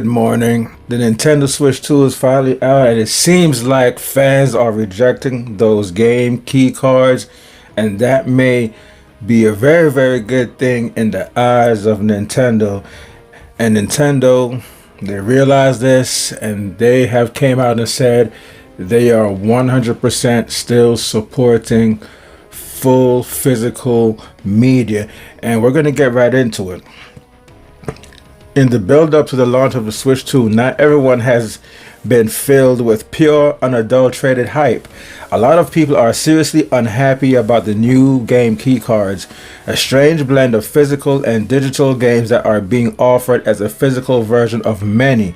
Good morning. The Nintendo Switch 2 is finally out, and it seems like fans are rejecting those game key cards, and that may be a very, very good thing in the eyes of Nintendo. And Nintendo, they realize this, and they have came out and said they are 100% still supporting full physical media, and we're going to get right into it. In the build-up to the launch of the Switch 2, not everyone has been filled with pure, unadulterated hype. A lot of people are seriously unhappy about the new game keycards, a strange blend of physical and digital games that are being offered as a physical version of many,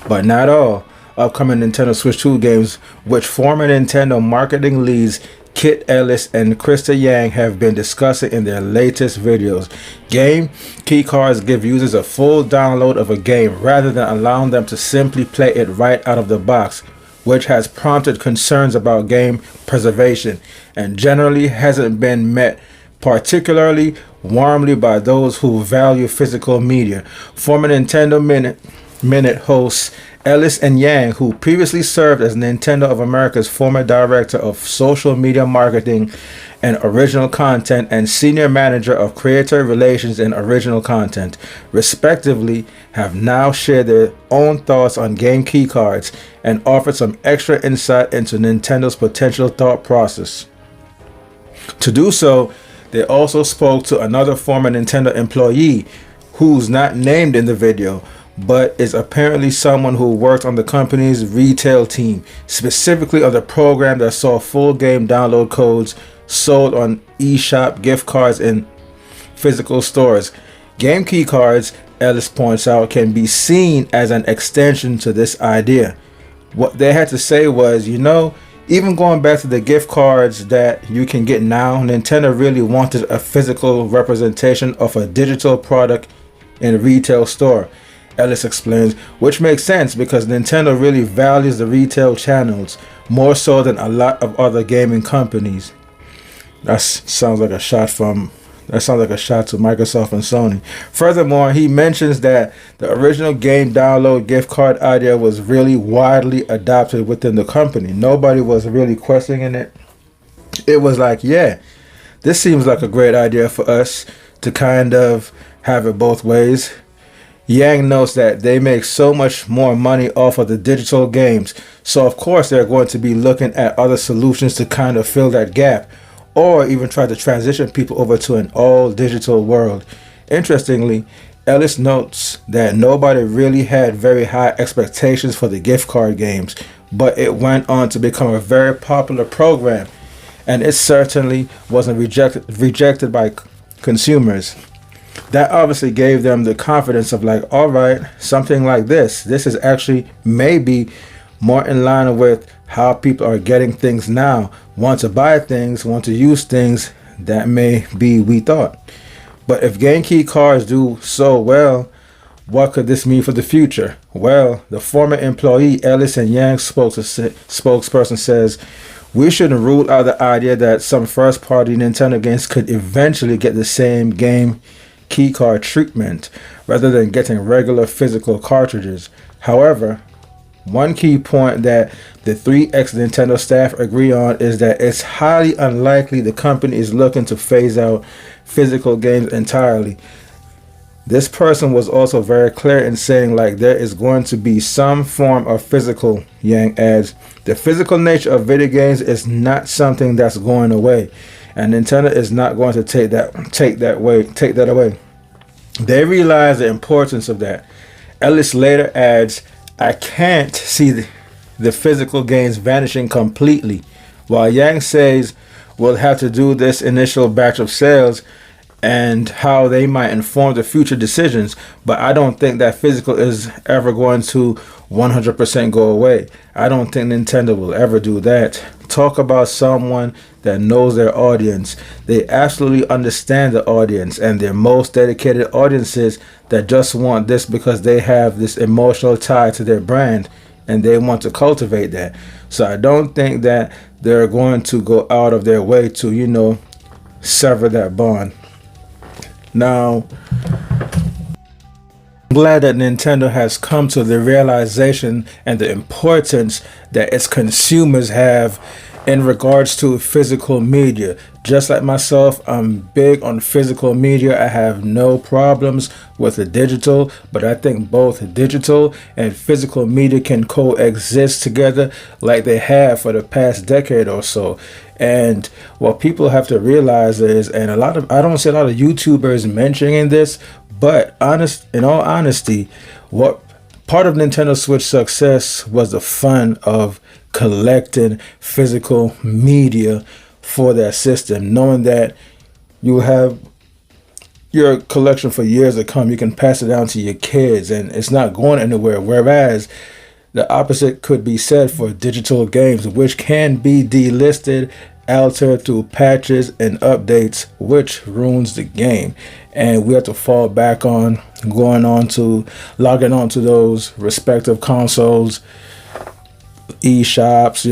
but not all, upcoming Nintendo Switch 2 games, which former Nintendo marketing leads Kit Ellis and Krista Yang have been discussing in their latest videos. Game keycards give users a full download of a game rather than allowing them to simply play it right out of the box, which has prompted concerns about game preservation and generally hasn't been met particularly warmly by those who value physical media. Former Nintendo Minute hosts Ellis and Yang, who previously served as Nintendo of America's former director of social media marketing and original content and senior manager of creator relations and original content, respectively, have now shared their own thoughts on game keycards and offered some extra insight into Nintendo's potential thought process. To do so, they also spoke to another former Nintendo employee who's not named in the video, but is apparently someone who worked on the company's retail team, specifically on the program that saw full game download codes sold on eShop gift cards in physical stores. Game key cards, Ellis points out, can be seen as an extension to this idea. What they had to say was, even going back to the gift cards that you can get now, Nintendo really wanted a physical representation of a digital product in a retail store. Ellis explains, which makes sense because Nintendo really values the retail channels more so than a lot of other gaming companies. That sounds like a shot to Microsoft and Sony. Furthermore, he mentions that the original game download gift card idea was really widely adopted within the company. Nobody was really questioning it. It was like, yeah, this seems like a great idea for us to kind of have it both ways. Yang notes that they make so much more money off of the digital games, so of course they're going to be looking at other solutions to kind of fill that gap, or even try to transition people over to an all-digital world. Interestingly, Ellis notes that nobody really had very high expectations for the gift card games, but it went on to become a very popular program, and it certainly wasn't rejected by consumers. That obviously gave them the confidence of like, all right, something like this is actually maybe more in line with how people are getting things now, want to buy things, want to use things that may be we thought. But if game key cards do so well, what could this mean for the future? Well, the former employee Ellis and Yang spokesperson says, we shouldn't rule out the idea that some first-party Nintendo games could eventually get the same game keycard treatment rather than getting regular physical cartridges. However, one key point that the three ex-Nintendo staff agree on is that it's highly unlikely the company is looking to phase out physical games entirely. This person was also very clear in saying like there is going to be some form of physical. Yang adds, the physical nature of video games is not something that's going away, and Nintendo is not going to take that away. They realize the importance of that. Ellis later adds, I can't see the physical games vanishing completely, while Yang says we'll have to do this initial batch of sales and how they might inform the future decisions, but I don't think that physical is ever going to 100% go away. I don't think Nintendo will ever do that. Talk about someone that knows their audience. They absolutely understand the audience, and their most dedicated audiences that just want this because they have this emotional tie to their brand and they want to cultivate that. So I don't think that they're going to go out of their way to, sever that bond. Now, glad that Nintendo has come to the realization and the importance that its consumers have in regards to physical media. Just like myself, I'm big on physical media. I have no problems with the digital, but I think both digital and physical media can coexist together like they have for the past decade or so. And what people have to realize is, and I don't see a lot of YouTubers mentioning this, but in all honesty, what part of Nintendo Switch success was the fun of collecting physical media for that system, knowing that you have your collection for years to come. You can pass it down to your kids and it's not going anywhere. Whereas the opposite could be said for digital games, which can be delisted, altered through patches and updates, which ruins the game. And we have to fall back on logging on to those respective consoles, eShops,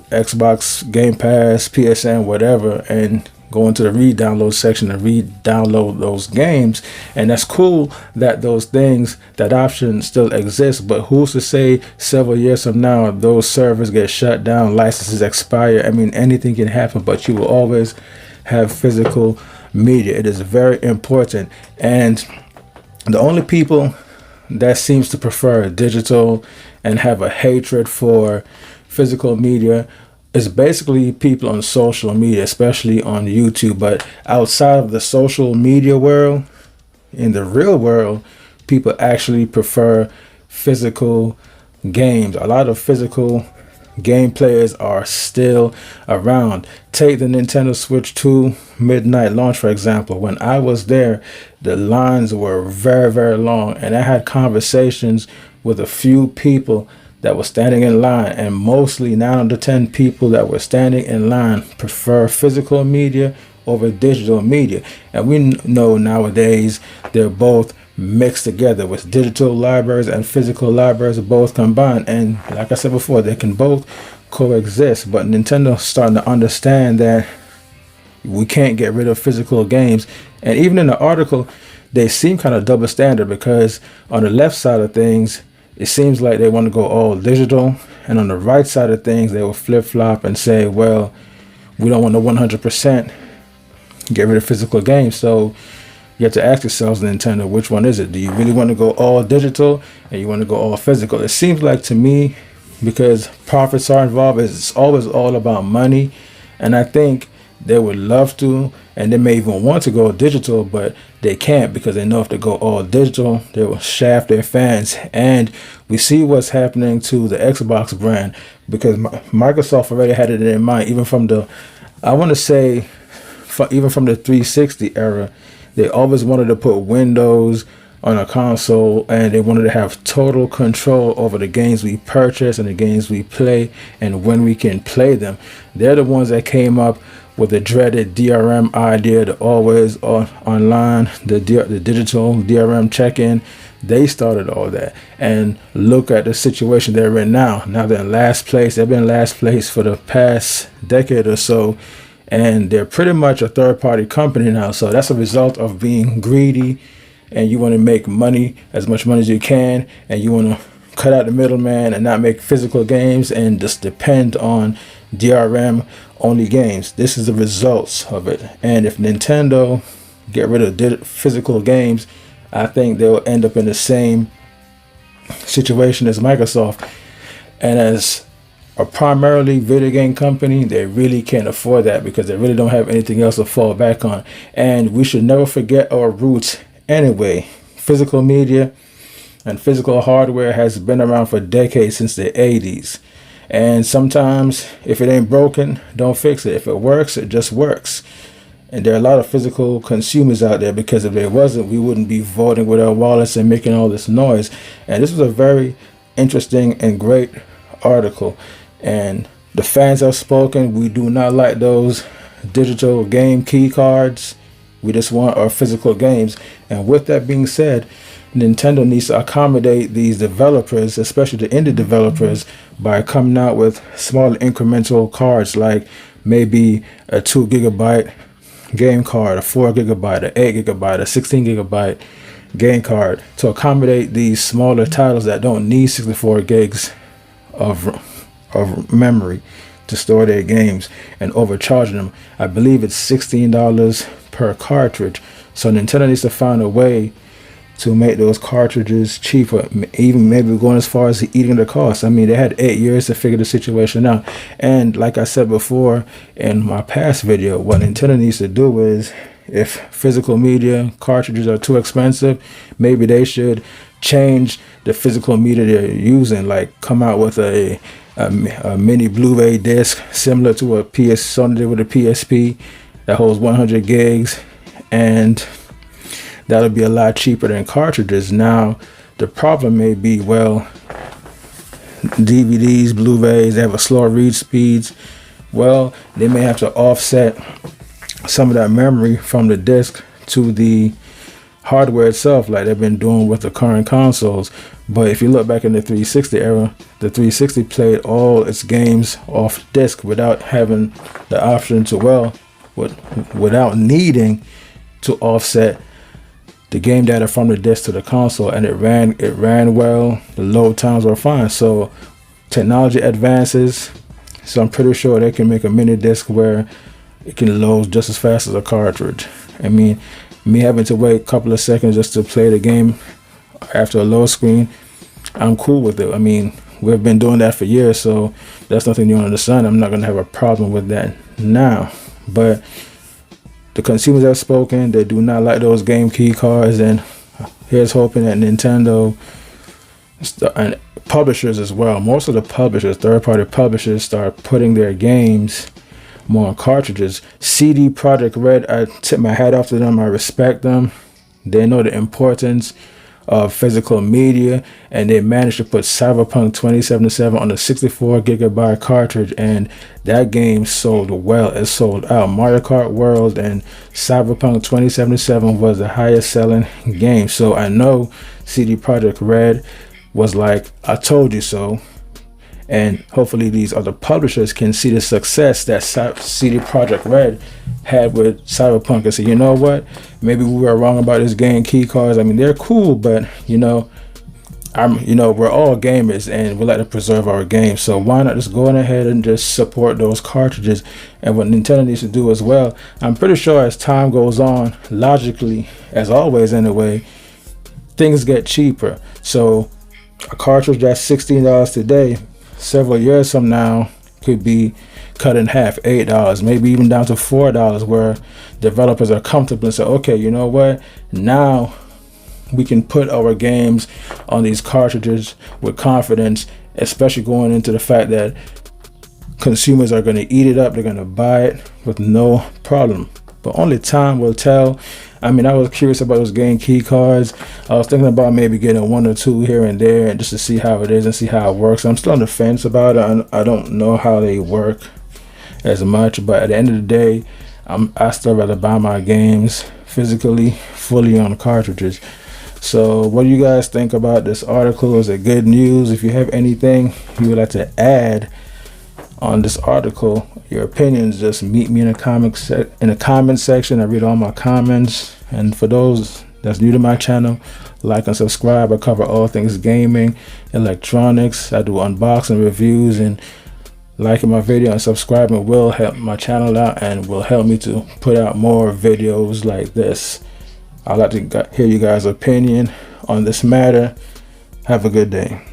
Xbox Game Pass, PSN, whatever, and go into the re-download section and re-download those games. And that's cool that those things, that option still exists, but who's to say several years from now those servers get shut down, licenses expire? I mean, anything can happen, but you will always have physical media. It is very important. And the only people that seems to prefer digital and have a hatred for physical media is basically people on social media, especially on YouTube. But outside of the social media world, in the real world, people actually prefer physical games. A lot of physical game players are still around. Take the Nintendo Switch 2 midnight launch, for example. When I was there, the lines were very, very long, and I had conversations with a few people that were standing in line, and mostly 9 out of 10 people that were standing in line prefer physical media over digital media. And we know nowadays they're both mixed together, with digital libraries and physical libraries both combined. And like I said before, they can both coexist. But Nintendo's starting to understand that we can't get rid of physical games. And even in the article, they seem kind of double standard, because on the left side of things, it seems like they want to go all digital, and on the right side of things, they will flip-flop and say, well, we don't want to 100% get rid of physical games. So you have to ask yourselves, Nintendo, which one is it? Do you really want to go all digital, and you want to go all physical? It seems like to me, because profits are involved, it's always all about money, and I think they would love to, and they may even want to go digital, but they can't, because they know if they go all digital, they will shaft their fans. And we see what's happening to the Xbox brand, because Microsoft already had it in mind, even from the 360 era. They always wanted to put Windows on a console, and they wanted to have total control over the games we purchase and the games we play and when we can play them. They're the ones that came up with the dreaded DRM idea, the always online, the digital DRM check-in. They started all that, and look at the situation they're in now. Now they're in last place. They've been in last place for the past decade or so, and they're pretty much a third-party company now. So that's a result of being greedy, and you want to make money, as much money as you can, and you want to cut out the middleman and not make physical games and just depend on DRM only games. This is the results of it. And if Nintendo get rid of physical games, I think they'll end up in the same situation as Microsoft. And as a primarily video game company, they really can't afford that, because they really don't have anything else to fall back on. And we should never forget our roots anyway. Physical media and physical hardware has been around for decades, since the 80s. And sometimes if it ain't broken, don't fix it. If it works, it just works. And there are a lot of physical consumers out there, because if there wasn't, we wouldn't be voting with our wallets and making all this noise. And this was a very interesting and great article. And the fans have spoken. We do not like those digital game key cards. We just want our physical games. And with that being said, Nintendo needs to accommodate these developers, especially the indie developers, by coming out with small incremental cards, like maybe a 2 gigabyte game card, a 4 gigabyte, a 8 gigabyte, a 16 gigabyte, game card to accommodate these smaller titles that don't need 64 gigs of memory to store their games, and overcharging them. I believe it's $16 per cartridge. So Nintendo needs to find a way to make those cartridges cheaper, even maybe going as far as eating the cost. I mean, they had 8 years to figure the situation out. And like I said before in my past video, what Nintendo needs to do is, if physical media cartridges are too expensive, maybe they should change the physical media they're using, like come out with a mini Blu-ray disc similar to what Sony did with the PSP that holds 100 gigs, and that'll be a lot cheaper than cartridges. Now, the problem may be, well, DVDs, Blu-rays, they have a slower read speeds. Well, they may have to offset some of that memory from the disc to the hardware itself, like they've been doing with the current consoles. But if you look back in the 360 era, the 360 played all its games off disc without having the option to, well, without needing to offset the game data from the disc to the console, and it ran well. The load times were fine. So technology advances, so I'm pretty sure they can make a mini disc where it can load just as fast as a cartridge. I mean, me having to wait a couple of seconds just to play the game after a load screen, I'm cool with it. I mean, we've been doing that for years, so that's nothing new under the sun. I'm not going to have a problem with that now. But the consumers have spoken. They do not like those game key cards, and here's hoping that Nintendo and publishers as well, most of the publishers, third-party publishers, start putting their games more on cartridges. CD Projekt Red, I tip my hat off to them. I respect them. They know the importance of physical media, and they managed to put Cyberpunk 2077 on a 64 gigabyte cartridge, and that game sold well. It sold out. Mario Kart World and Cyberpunk 2077 was the highest selling game. So I know CD Projekt Red was like, I told you so. And hopefully these other publishers can see the success that CD Projekt Red had with Cyberpunk and say, you know what, maybe we were wrong about this game key cards. I mean, they're cool, but we're all gamers and we like to preserve our games. So why not just go on ahead and just support those cartridges? And what Nintendo needs to do as well, I'm pretty sure as time goes on, logically, as always anyway, things get cheaper. So a cartridge that's $16 today, several years from now, could be cut in half, $8, maybe even down to $4, where developers are comfortable and say, okay, you know what, now we can put our games on these cartridges with confidence, especially going into the fact that consumers are going to eat it up, they're going to buy it with no problem. But only time will tell. I mean, I was curious about those game key cards. I was thinking about maybe getting one or two here and there, and just to see how it is and see how it works. I'm still on the fence about it. I don't know how they work as much, but at the end of the day, I still rather buy my games physically, fully on cartridges. So what do you guys think about this article? Is it good news? If you have anything you would like to add on this article, your opinions, just meet me in the comment section. I read all my comments. And for those that's new to my channel, like and subscribe. I cover all things gaming, electronics. I do unboxing reviews, and liking my video and subscribing will help my channel out and will help me to put out more videos like this. I'd like to hear you guys' opinion on this matter. Have a good day.